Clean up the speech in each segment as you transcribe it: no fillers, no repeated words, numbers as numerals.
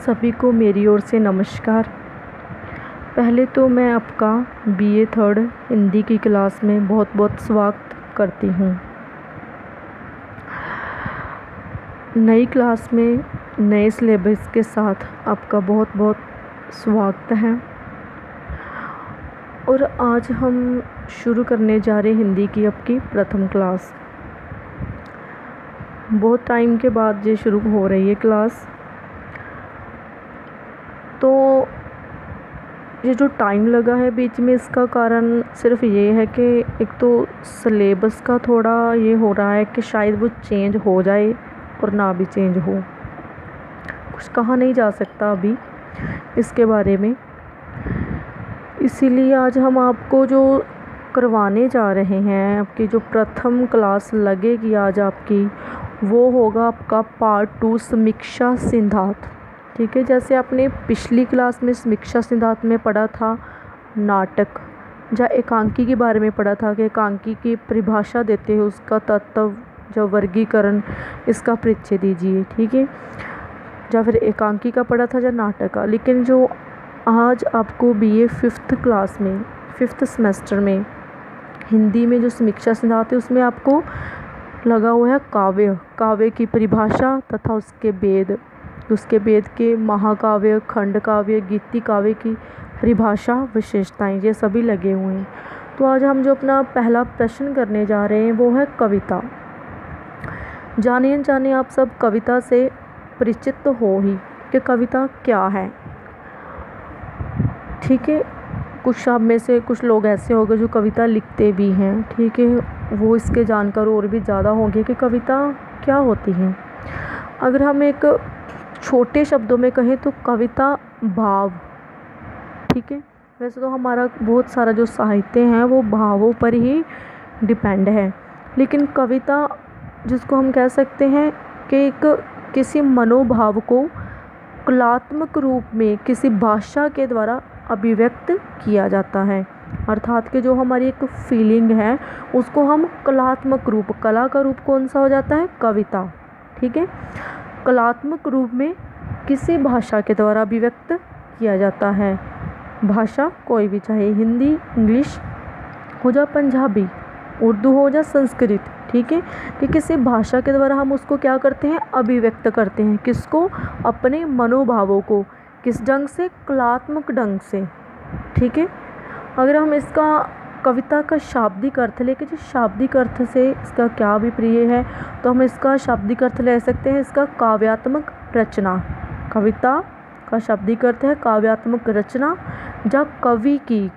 सभी को मेरी ओर से नमस्कार। पहले तो मैं आपका बीए थर्ड हिंदी की क्लास में बहुत बहुत स्वागत करती हूँ। नई क्लास में नए सिलेबस के साथ आपका बहुत बहुत स्वागत है। और आज हम शुरू करने जा रहे हैं हिंदी की आपकी प्रथम क्लास। बहुत टाइम के बाद ये शुरू हो रही है क्लास। तो ये जो टाइम लगा है बीच में, इसका कारण सिर्फ ये है कि एक तो सिलेबस का थोड़ा ये हो रहा है कि शायद वो चेंज हो जाए और ना भी चेंज हो। कुछ कहा नहीं जा सकता अभी इसके बारे में। इसीलिए आज हम आपको जो करवाने जा रहे हैं, आपकी जो प्रथम क्लास लगेगी आज आपकी, वो होगा आपका पार्ट 2 समीक्षा सिद्धांत। ठीक है, जैसे आपने पिछली क्लास में समीक्षा सिद्धांत में पढ़ा था नाटक या एकांकी के बारे में पढ़ा था कि एकांकी की परिभाषा देते हैं, उसका तत्व जो वर्गीकरण, इसका परिचय दीजिए। ठीक है, या फिर एकांकी का पढ़ा था या नाटक का। लेकिन जो आज आपको बीए 5th क्लास में 5th सेमेस्टर में हिंदी में जो समीक्षा सिद्धांत है, उसमें आपको लगा हुआ है काव्य की परिभाषा तथा उसके वेद के महाकाव्य, खंड काव्य, गीति काव्य की परिभाषा, विशेषताएं, ये सभी लगे हुए हैं। तो आज हम जो अपना पहला प्रश्न करने जा रहे हैं वो है कविता। जाने आप सब कविता से परिचित तो हो ही कि कविता क्या है। ठीक है, कुछ आप में से कुछ लोग ऐसे होंगे जो कविता लिखते भी हैं। ठीक है, वो इसके जानकार और भी ज़्यादा होंगे कि कविता क्या होती है। अगर हम एक छोटे शब्दों में कहें तो कविता भाव। ठीक है, वैसे तो हमारा बहुत सारा जो साहित्य है वो भावों पर ही डिपेंड है, लेकिन कविता जिसको हम कह सकते हैं कि एक किसी मनोभाव को कलात्मक रूप में किसी भाषा के द्वारा अभिव्यक्त किया जाता है। अर्थात कि जो हमारी एक फीलिंग है उसको हम कलात्मक रूप, कला का रूप कौन सा हो जाता है? कविता। ठीक है, कलात्मक रूप में किसी भाषा के द्वारा अभिव्यक्त किया जाता है। भाषा कोई भी, चाहे हिंदी, इंग्लिश हो या पंजाबी, उर्दू हो या संस्कृत। ठीक है, कि किसी भाषा के द्वारा हम उसको क्या करते हैं? अभिव्यक्त करते हैं। किसको? अपने मनोभावों को। किस ढंग से? कलात्मक ढंग से। ठीक है, अगर हम इसका कविता का शाब्दिक अर्थ लेके, जो शाब्दिक अर्थ से इसका क्या अभिप्राय है, तो हम इसका शाब्दिक अर्थ ले सकते हैं इसका काव्यात्मक रचना। कविता का शाब्दिक अर्थ है काव्यात्मक रचना, या कवि की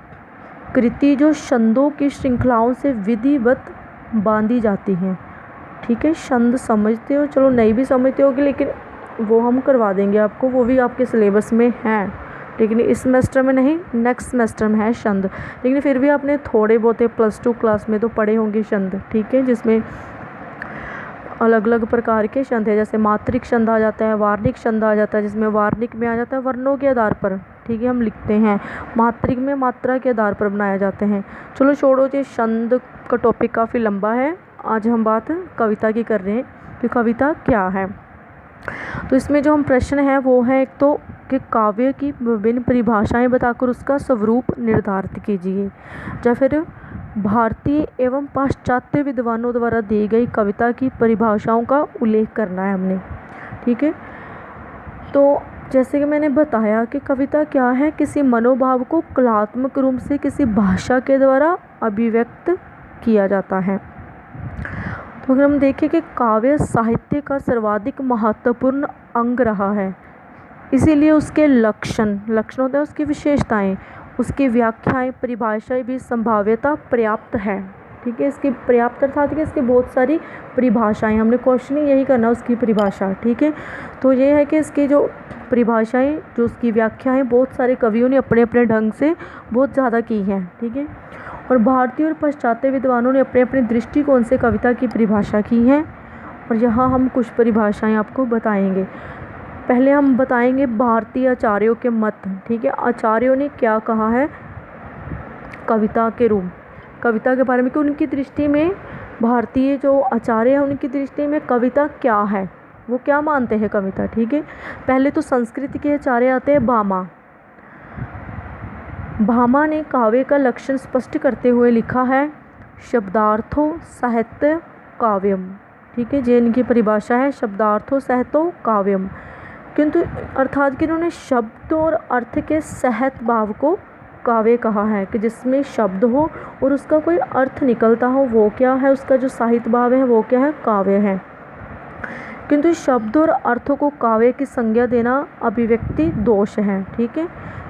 कृति जो छंदों की श्रृंखलाओं से विधिवत बांधी जाती हैं। ठीक है, छंद समझते हो, चलो नहीं भी समझते होगे लेकिन वो हम करवा देंगे आपको, वो भी आपके सिलेबस में है। लेकिन इस सेमेस्टर में नहीं, नेक्स्ट सेमेस्टर में है छंद। लेकिन फिर भी आपने थोड़े बहुत +2 क्लास में तो पढ़े होंगे छंद। ठीक है, जिसमें अलग अलग प्रकार के छंद है, जैसे मात्रिक छंद आ जाता है, वार्णिक छंद आ जाता है, जिसमें वार्णिक में आ जाता है वर्णों के आधार पर। ठीक है, हम लिखते हैं। मात्रिक में मात्रा के आधार पर बनाए जाते हैं। चलो छोड़ो, ये छंद का टॉपिक काफ़ी लंबा है। आज हम बात कविता की कर रहे हैं कि कविता क्या है। तो इसमें जो हम प्रश्न है वो है एक तो कि काव्य की विभिन्न परिभाषाएं बताकर उसका स्वरूप निर्धारित कीजिए, या फिर भारतीय एवं पाश्चात्य विद्वानों द्वारा दी गई कविता की परिभाषाओं का उल्लेख करना है हमने। ठीक है, तो जैसे कि मैंने बताया कि कविता क्या है? किसी मनोभाव को कलात्मक रूप से किसी भाषा के द्वारा अभिव्यक्त किया जाता है। तो अगर हम देखें कि काव्य साहित्य का सर्वाधिक महत्वपूर्ण अंग रहा है, इसीलिए उसके लक्षण होते हैं, उसकी विशेषताएं, उसकी व्याख्याएं, परिभाषाएं भी संभाव्यता पर्याप्त है। ठीक है, इसकी पर्याप्त अर्थात कि इसकी बहुत सारी परिभाषाएं, हमने क्वेश्चन ही यही करना, उसकी परिभाषा। ठीक है, तो ये है कि इसकी जो परिभाषाएं, जो उसकी व्याख्याएं, बहुत सारे कवियों ने अपने अपने ढंग से बहुत ज़्यादा की हैं। ठीक है, और भारतीय और पाश्चात्य विद्वानों ने अपने अपने दृष्टिकोण से कविता की परिभाषा की है। और यहाँ हम कुछ परिभाषाएं आपको बताएंगे। पहले हम बताएंगे भारतीय आचार्यों के मत। ठीक है, आचार्यों ने क्या कहा है कविता के रूप, कविता के बारे में, कि उनकी दृष्टि में, भारतीय जो आचार्य हैं उनकी दृष्टि में कविता क्या है। वो क्या मानते हैं कविता, ठीक है। पहले तो संस्कृत के आचार्य आते हैं भामा। भामा ने काव्य का लक्षण स्पष्ट करते हुए लिखा है शब्दार्थो साहित्य काव्यम, ठीक है। जे इनकी परिभाषा है शब्दार्थो साहित्यो काव्यम, किंतु अर्थात कि इन्होंने शब्द और अर्थ के सहत भाव को काव्य कहा है, कि जिसमें शब्द हो और उसका कोई अर्थ निकलता हो, वो क्या है, उसका जो साहित्य भाव है वो क्या है, काव्य है। किंतु शब्द और अर्थों को काव्य की संज्ञा देना अभिव्यक्ति दोष है, ठीक है।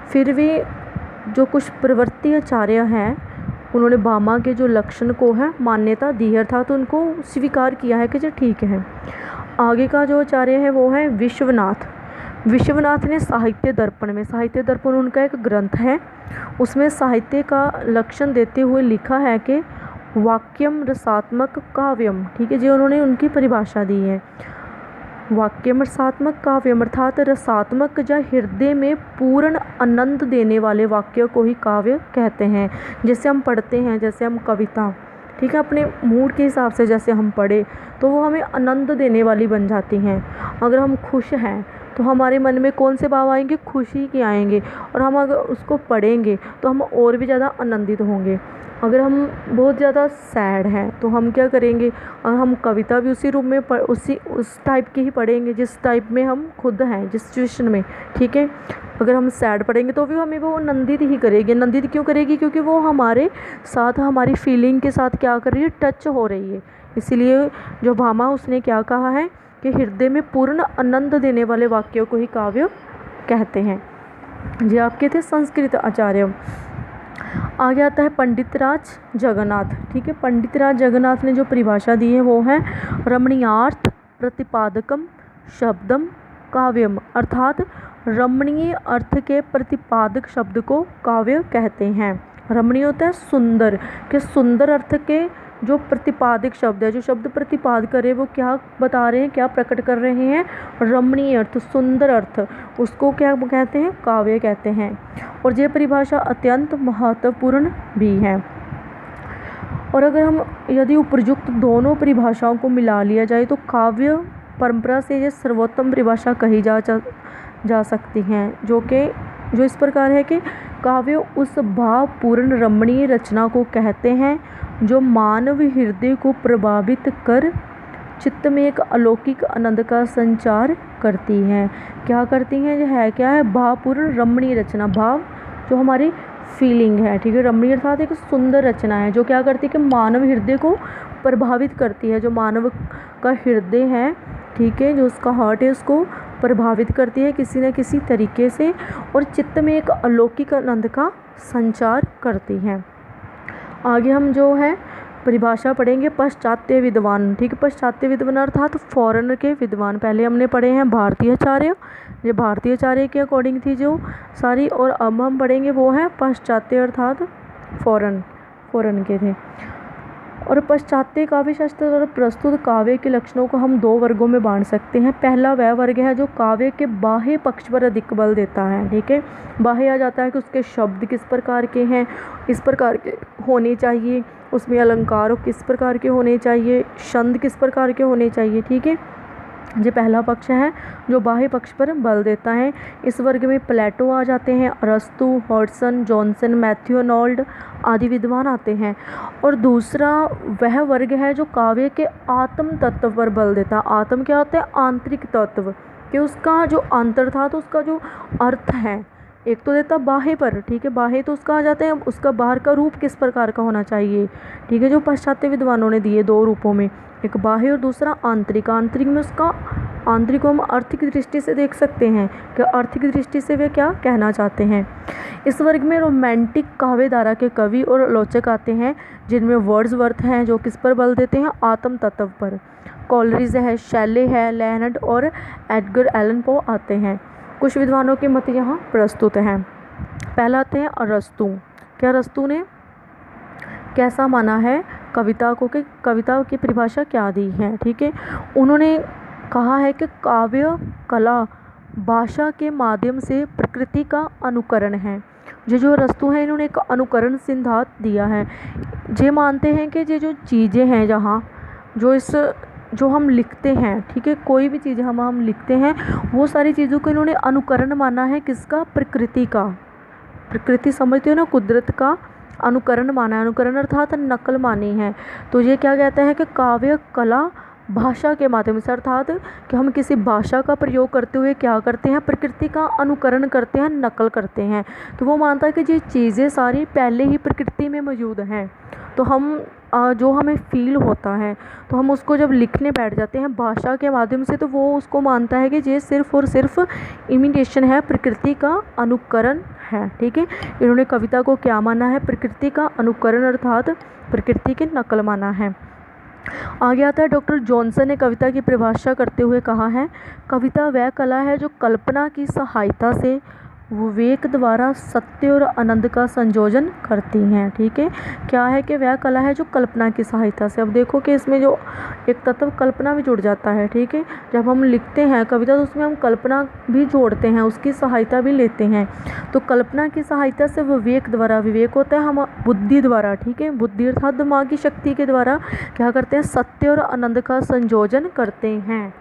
फिर भी जो कुछ प्रवृत्ति आचार्य हैं उन्होंने भामा के जो लक्षण को है मान्यता दी है, अर्थात उनको स्वीकार किया है कि जो ठीक है। आगे का जो आचार्य है वो है विश्वनाथ। विश्वनाथ ने साहित्य दर्पण में, साहित्य दर्पण उनका एक ग्रंथ है, उसमें साहित्य का लक्षण देते हुए लिखा है कि वाक्यम रसात्मक काव्यम, ठीक है जी। उन्होंने उनकी परिभाषा दी है वाक्यम रसात्मक काव्यम, अर्थात रसात्मक या हृदय में पूर्ण आनंद देने वाले वाक्य को ही काव्य कहते हैं। जैसे हम पढ़ते हैं, जैसे हम कविता, ठीक है, अपने मूड के हिसाब से जैसे हम पढ़े तो वो हमें आनंद देने वाली बन जाती हैं। अगर हम खुश हैं तो हमारे मन में कौन से भाव आएंगे, खुशी के आएंगे, और हम अगर उसको पढ़ेंगे तो हम और भी ज़्यादा आनंदित होंगे। अगर हम बहुत ज़्यादा सैड हैं तो हम क्या करेंगे, और हम कविता भी उसी रूप में उस टाइप की ही पढ़ेंगे जिस टाइप में हम खुद हैं, जिस सिचुएशन में, ठीक है। अगर हम सैड पढ़ेंगे तो भी हमें वो आनंदित ही करेगी। आनंदित क्यों करेगी, क्योंकि वो हमारे साथ, हमारी फीलिंग के साथ क्या कर रही है, टच हो रही है। इसीलिए जो भामा उसने क्या कहा है कि हृदय में पूर्ण आनंद देने वाले वाक्यों को ही काव्य कहते हैं। ये आपके थे संस्कृत आचार्य। आगे आता है पंडितराज जगन्नाथ, ठीक है। पंडितराज जगन्नाथ ने जो परिभाषा दी है वो है रमणीयार्थ प्रतिपादकम शब्दम काव्यम, अर्थात रमणीय अर्थ के प्रतिपादक शब्द को काव्य कहते हैं। रमणीय होता है सुंदर, कि सुंदर अर्थ के जो प्रतिपादक शब्द है, जो शब्द प्रतिपाद करे वो क्या बता रहे हैं, क्या प्रकट कर रहे हैं, रमणीय अर्थ, सुंदर अर्थ, उसको क्या कहते हैं, काव्य कहते हैं। और ये परिभाषा अत्यंत महत्वपूर्ण भी है। और अगर हम यदि उपयुक्त दोनों परिभाषाओं को मिला लिया जाए तो काव्य परंपरा से ये सर्वोत्तम परिभाषा कही जा सकती हैं, जो इस प्रकार है कि काव्य उस भावपूर्ण रमणीय रचना को कहते हैं जो मानव हृदय को प्रभावित कर चित्त में एक अलौकिक आनंद का संचार करती हैं। क्या करती हैं, ये है क्या है, भावपूर्ण रमणीय रचना, भाव जो हमारी फीलिंग है, ठीक है। रमणीय अर्थात एक सुंदर रचना है जो क्या करती है कि मानव हृदय को प्रभावित करती है, जो मानव का हृदय है, ठीक है, जो उसका हार्ट है उसको प्रभावित करती है किसी न किसी तरीके से, और चित्त में एक अलौकिक आनंद का संचार करती हैं। आगे हम जो है परिभाषा पढ़ेंगे पाश्चात्य विद्वान, ठीक है। पाश्चात्य विद्वान अर्थात फॉरेनर के विद्वान। पहले हमने पढ़े हैं भारतीय आचार्य, ये भारतीय आचार्य के अकॉर्डिंग थी जो सारी, और अब हम पढ़ेंगे वो है पाश्चात्य अर्थात फॉरेन के थे। और पाश्चात्य काव्य शास्त्र द्वारा प्रस्तुत काव्य के लक्षणों को हम दो वर्गों में बांट सकते हैं। पहला वह वर्ग है जो काव्य के बाह्य पक्ष पर अधिक बल देता है, ठीक है। बाह्य आ जाता है कि उसके शब्द किस प्रकार के हैं, इस प्रकार के होने चाहिए, उसमें अलंकार किस प्रकार के होने चाहिए, छंद किस प्रकार के होने चाहिए, ठीक है। ये पहला पक्ष है जो बाह्य पक्ष पर बल देता है। इस वर्ग में प्लेटो आ जाते हैं, अरस्तु, हॉडसन, जॉनसन, मैथ्यू आर्नोल्ड आदि विद्वान आते हैं। और दूसरा वह वर्ग है जो काव्य के आत्म तत्व पर बल देता है। आत्म क्या होता है, आंतरिक तत्व, कि उसका जो अंतर था तो उसका जो अर्थ है, एक तो देता बाह्य पर, ठीक है। बाह्य तो उसका आ जाता है, उसका बाहर का रूप किस प्रकार का होना चाहिए, ठीक है, जो पाश्चात्य विद्वानों ने दिए दो रूपों में, एक बाह्य और दूसरा आंतरिक। आंतरिक में उसका, आंतरिक को हम अर्थ की दृष्टि से देख सकते हैं कि अर्थ की दृष्टि से वे क्या कहना चाहते हैं। इस वर्ग में रोमांटिक काव्य धारा के कवि और आलोचक आते हैं, जिनमें वर्ड्सवर्थ हैं जो किस पर बल देते हैं, आत्म तत्व पर। कॉलरिज है, शैले है, लेनर्ड और एडगर एलन पो आते हैं। कुछ विद्वानों के मत यहाँ प्रस्तुत हैं। पहला आते हैं अरस्तु। क्या अरस्तु ने कैसा माना है कविता को, कि कविता की परिभाषा क्या दी है, ठीक है। उन्होंने कहा है कि काव्य कला भाषा के माध्यम से प्रकृति का अनुकरण है। जो अरस्तु हैं इन्होंने एक अनुकरण सिद्धांत दिया है। ये मानते हैं कि ये जो चीज़ें हैं, जहाँ जो इस जो हम लिखते हैं, ठीक है, कोई भी चीज़ हम लिखते हैं, वो सारी चीज़ों को इन्होंने अनुकरण माना है। किसका? प्रकृति का। प्रकृति समझते हो ना, कुदरत का अनुकरण माना है। अनुकरण अर्थात नकल मानी है। तो ये क्या कहता है कि काव्य कला भाषा के माध्यम से, अर्थात कि हम किसी भाषा का प्रयोग करते हुए क्या करते हैं? प्रकृति का अनुकरण करते हैं, नकल करते हैं। तो वो मानता है कि ये चीज़ें सारी पहले ही प्रकृति में मौजूद हैं, तो हम जो हमें फील होता है तो हम उसको जब लिखने बैठ जाते हैं भाषा के माध्यम से, तो वो उसको मानता है कि ये सिर्फ़ और सिर्फ इमिटेशन है, प्रकृति का अनुकरण है। ठीक है, इन्होंने कविता को क्या माना है? प्रकृति का अनुकरण अर्थात प्रकृति की नकल माना है। आगे आता है डॉक्टर जॉनसन ने कविता की परिभाषा करते हुए कहा है, कविता वह कला है जो कल्पना की सहायता से विवेक द्वारा सत्य और आनंद का संयोजन करती हैं। ठीक है, क्या है कि वह कला है जो कल्पना की सहायता से, अब देखो कि इसमें जो एक तत्व कल्पना भी जुड़ जाता है। ठीक है, जब हम लिखते हैं कविता तो उसमें हम कल्पना भी जोड़ते हैं, उसकी सहायता भी लेते हैं। तो कल्पना की सहायता से विवेक द्वारा, विवेक होता है हम बुद्धि द्वारा, ठीक है, बुद्धि अर्थात दिमाग की शक्ति के द्वारा क्या करते हैं? सत्य और आनंद का संयोजन करते हैं।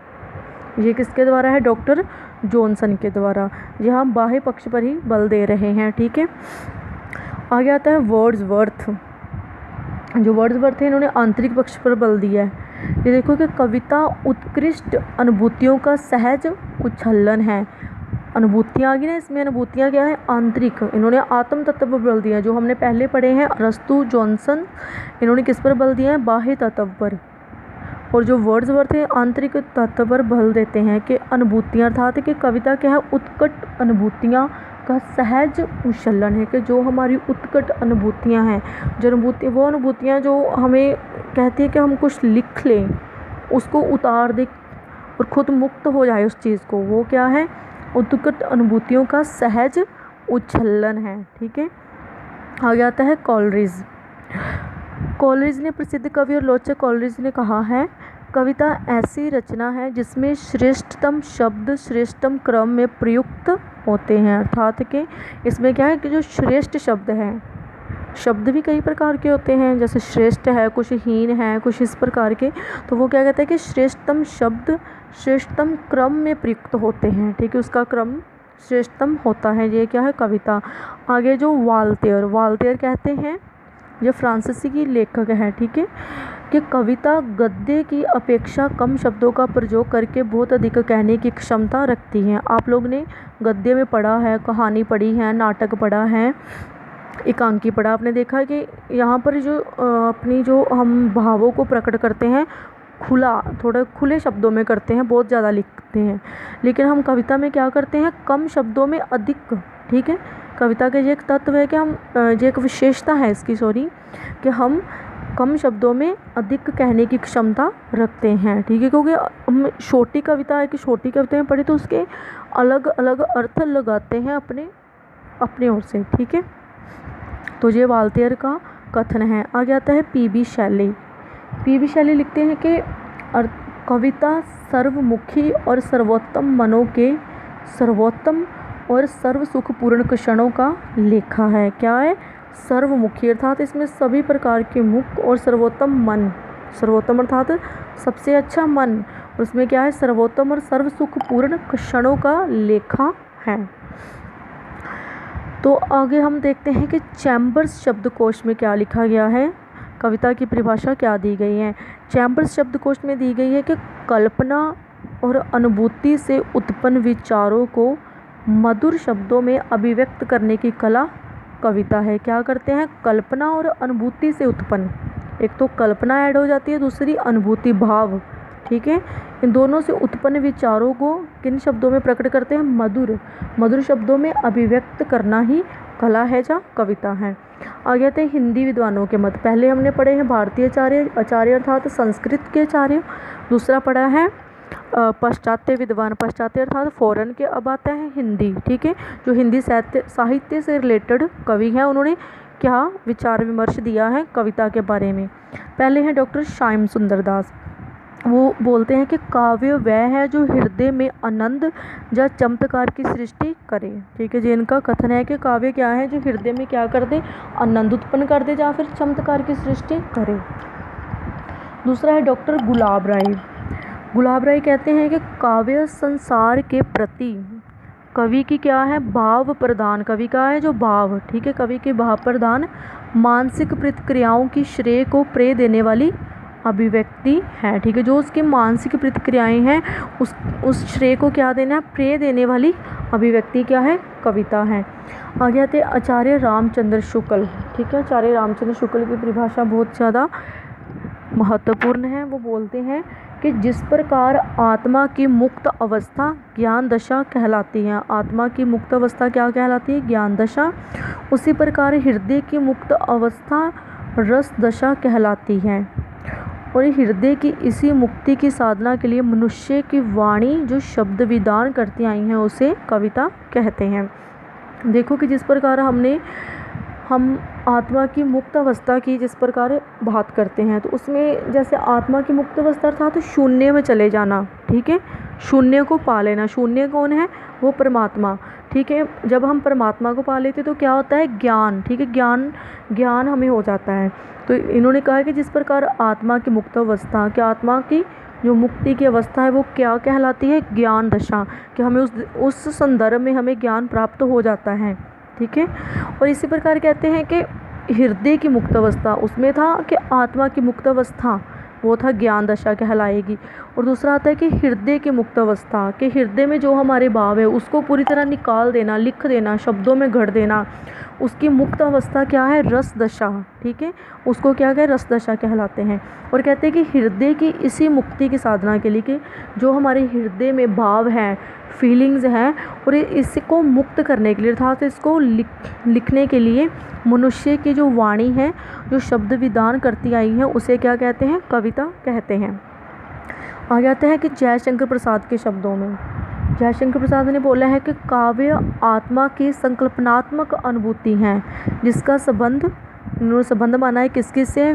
ये किसके द्वारा है? डॉक्टर जॉनसन के द्वारा। ये हम बाह्य पक्ष पर ही बल दे रहे हैं। ठीक है, आगे आता है वर्ड्सवर्थ। जो वर्ड्सवर्थ है इन्होंने आंतरिक पक्ष पर बल दिया है। ये देखो कि कविता उत्कृष्ट अनुभूतियों का सहज उच्छलन है। अनुभूतियाँ आ गई ना इसमें, अनुभूतियाँ क्या है? आंतरिक। इन्होंने आत्म तत्व पर बल दिया, जो हमने पहले पढ़े हैं अरस्तु, जॉनसन, इन्होंने किस पर बल दिया है? बाह्य तत्व पर। और जो वर्ड्सवर्थ है आंतरिक तत्व पर बल देते हैं कि अनुभूतियाँ, अर्थात कि कविता क्या है? उत्कट अनुभूतियाँ का सहज उच्छलन है, कि जो हमारी उत्कट अनुभूतियाँ हैं, जो अनुभूति, वो अनुभूतियाँ जो हमें कहती है कि हम कुछ लिख लें, उसको उतार दें और खुद मुक्त हो जाए उस चीज़ को, वो क्या है? उत्कट अनुभूतियों का सहज उच्छलन है। ठीक है, आगे आता है कॉलरिज। कॉलरिज ने, प्रसिद्ध कवि और लोचक कॉलरिज ने कहा है, कविता ऐसी रचना है जिसमें श्रेष्ठतम शब्द श्रेष्ठतम क्रम में प्रयुक्त होते हैं। अर्थात कि इसमें क्या है कि जो श्रेष्ठ शब्द हैं, शब्द भी कई प्रकार के होते हैं, जैसे श्रेष्ठ है, कुछ हीन है, कुछ इस प्रकार के, तो वो क्या कहते हैं कि श्रेष्ठतम शब्द श्रेष्ठतम क्रम में प्रयुक्त होते हैं। ठीक है, उसका क्रम श्रेष्ठतम होता है। ये क्या है? कविता। आगे जो वाल्तेयर, वाल्तेयर कहते हैं, ये फ्रांसीसी की लेखक है। ठीक है, कि कविता गद्य की अपेक्षा कम शब्दों का प्रयोग करके बहुत अधिक कहने की क्षमता रखती है। आप लोग ने गद्य में पढ़ा है, कहानी पढ़ी है, नाटक पढ़ा है, एकांकी पढ़ा, आपने देखा है कि यहाँ पर जो अपनी जो हम भावों को प्रकट करते हैं खुला, थोड़ा खुले शब्दों में करते हैं, बहुत ज़्यादा लिखते हैं। लेकिन हम कविता में क्या करते हैं? कम शब्दों में अधिक। ठीक है, कविता का ये एक तत्व है कि हम, ये एक विशेषता है इसकी, कि हम कम शब्दों में अधिक कहने की क्षमता रखते हैं। ठीक है, क्योंकि हम छोटी कविता है कि छोटी कविता में पढ़े तो उसके अलग अलग अर्थ लगाते हैं अपने ओर से। ठीक है, तो ये वाल्तेयर का कथन है। आगे आता है पी.बी. शैली। पी.बी. शैली लिखते हैं कि कविता सर्वमुखी और सर्वोत्तम मनों के सर्वोत्तम और सर्व सुखपूर्ण क्षणों का लेखा है। क्या है? सर्वमुखी, अर्थात इसमें सभी प्रकार के मुख, और सर्वोत्तम मन, सर्वोत्तम अर्थात सबसे अच्छा मन, और उसमें क्या है? सर्वोत्तम और सर्व सुखपूर्ण क्षणों का लेखा है। तो आगे हम देखते हैं कि चैम्बर्स शब्दकोश में क्या लिखा गया है, कविता की परिभाषा क्या दी गई है। चैम्बर्स शब्दकोश में दी गई है कि कल्पना और अनुभूति से उत्पन्न विचारों को मधुर शब्दों में अभिव्यक्त करने की कला कविता है। क्या करते हैं? कल्पना और अनुभूति से उत्पन्न, एक तो कल्पना ऐड हो जाती है, दूसरी अनुभूति, भाव। ठीक है, इन दोनों से उत्पन्न विचारों को किन शब्दों में प्रकट करते हैं? मधुर शब्दों में अभिव्यक्त करना ही कला है या कविता है। आगे आते हैं हिंदी विद्वानों के मत। पहले हमने पढ़े हैं भारतीय आचार्य अर्थात संस्कृत के आचार्य, दूसरा पढ़ा है पाश्चात्य विद्वान, पाश्चात्य अर्थात फॉरेन के। अब आता है हिंदी। ठीक है, जो हिंदी साहित्य से रिलेटेड कवि हैं, उन्होंने क्या विचार विमर्श दिया है कविता के बारे में। पहले हैं डॉक्टर श्याम सुंदर दास। वो बोलते हैं कि काव्य वह है जो हृदय में आनंद या चमत्कार की सृष्टि करे। ठीक है जी, इनका कथन है कि काव्य क्या है? जो हृदय में क्या कर दे? आनंद उत्पन्न कर दे या फिर चमत्कार की सृष्टि करे। दूसरा है डॉक्टर गुलाब राय। गुलाब राय कहते हैं कि काव्य संसार के प्रति कवि की क्या है, भाव प्रदान, कवि का है जो भाव, ठीक है, कवि के भाव प्रदान मानसिक प्रतिक्रियाओं की श्रेय को प्रेय देने वाली अभिव्यक्ति है, ठीक है, जो उसकी मानसिक प्रतिक्रियाएं हैं उस श्रेय को क्या देना है, प्रेय देने वाली अभिव्यक्ति क्या है, कविता है। आगे आते आचार्य रामचंद्र शुक्ल, ठीक है, आचार्य रामचंद्र शुक्ल की परिभाषा बहुत ज़्यादा महत्वपूर्ण है। वो बोलते हैं कि जिस प्रकार आत्मा की मुक्त अवस्था ज्ञान दशा कहलाती है, आत्मा की मुक्त अवस्था क्या कहलाती है, ज्ञान दशा, उसी प्रकार हृदय की मुक्त अवस्था रस दशा कहलाती है। और हृदय की इसी मुक्ति की साधना के लिए मनुष्य की वाणी जो शब्द विधान करती आई हैं उसे कविता कहते हैं। देखो कि जिस प्रकार हम आत्मा की मुक्त अवस्था की जिस प्रकार बात करते हैं, तो उसमें जैसे आत्मा की मुक्त अवस्था था तो शून्य में चले जाना, ठीक है, शून्य को पा लेना। शून्य कौन है, वो परमात्मा, ठीक है। जब हम परमात्मा को पा लेते तो क्या होता है, ज्ञान, ठीक है, ज्ञान हमें हो जाता है। तो इन्होंने कहा कि जिस प्रकार आत्मा की मुक्त अवस्था, क्या आत्मा की जो मुक्ति की अवस्था है वो क्या कहलाती है, ज्ञान दशा, कि हमें उस संदर्भ में हमें ज्ञान प्राप्त हो जाता है, ठीक है। और इसी प्रकार कहते हैं कि हृदय की मुक्त अवस्था, उसमें था कि आत्मा की मुक्त अवस्था वो था ज्ञान दशा कहलाएगी। और दूसरा आता है कि हृदय की मुक्त अवस्था, कि हृदय में जो हमारे भाव है उसको पूरी तरह निकाल देना, लिख देना, शब्दों में घड़ देना, उसकी मुक्त अवस्था क्या है, रस दशा, ठीक है, उसको क्या कहे, रस दशा कहलाते हैं। और कहते हैं कि हृदय की इसी मुक्ति की साधना के लिए, कि जो हमारे हृदय में भाव हैं, फीलिंग्स हैं, और इसको मुक्त करने के लिए अर्थात इसको लिखने के लिए मनुष्य की जो वाणी है, जो शब्द विधान करती आई है, उसे क्या कहते हैं, कविता कहते हैं। आ जाते हैं कि जयशंकर प्रसाद के शब्दों में, जयशंकर प्रसाद ने बोला है कि काव्य आत्मा की संकल्पनात्मक अनुभूति है जिसका संबंध माना है किसके से,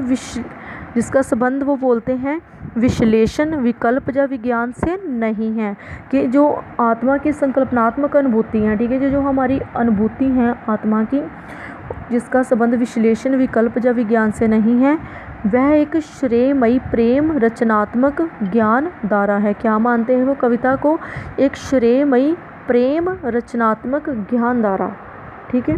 जिसका संबंध वो बोलते हैं विश्लेषण, विकल्प या विज्ञान से नहीं है। कि जो आत्मा की संकल्पनात्मक अनुभूति है, ठीक है, जो हमारी अनुभूति है आत्मा की, जिसका संबंध विश्लेषण, विकल्प या विज्ञान से नहीं है, वह एक श्रेयमयी प्रेम रचनात्मक ज्ञान धारा है। क्या मानते हैं वो कविता को, एक श्रेयमयी प्रेम रचनात्मक ज्ञान धारा, ठीक है।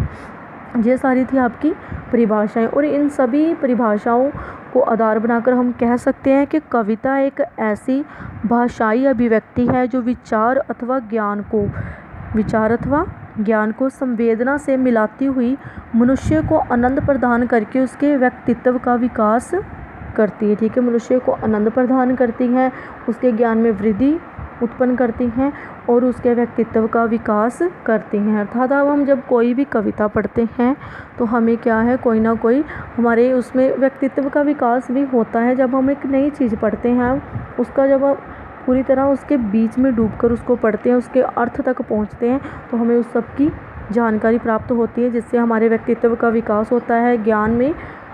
ये सारी थी आपकी परिभाषाएं, और इन सभी परिभाषाओं को आधार बनाकर हम कह सकते हैं कि कविता एक ऐसी भाषाई अभिव्यक्ति है जो विचार अथवा ज्ञान को संवेदना से मिलाती हुई मनुष्य को आनंद प्रदान करके उसके व्यक्तित्व का विकास करती है, ठीक है, मनुष्य को आनंद प्रदान करती है, उसके ज्ञान में वृद्धि उत्पन्न करती हैं और उसके व्यक्तित्व का विकास करती हैं। अर्थात अब हम जब कोई भी कविता पढ़ते हैं तो हमें क्या है, कोई ना कोई हमारे उसमें व्यक्तित्व का विकास भी होता है। जब हम एक नई चीज़ पढ़ते हैं, उसका जब हम पूरी तरह उसके बीच में डूबकर उसको पढ़ते हैं, उसके अर्थ तक पहुंचते हैं, तो हमें उस सब की जानकारी प्राप्त होती है, जिससे हमारे व्यक्तित्व का विकास होता है,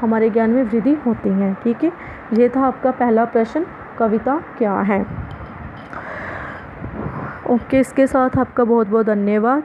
हमारे ज्ञान में वृद्धि होती है, ठीक है। ये था आपका पहला प्रश्न, कविता क्या है। ओके, इसके साथ आपका बहुत बहुत धन्यवाद।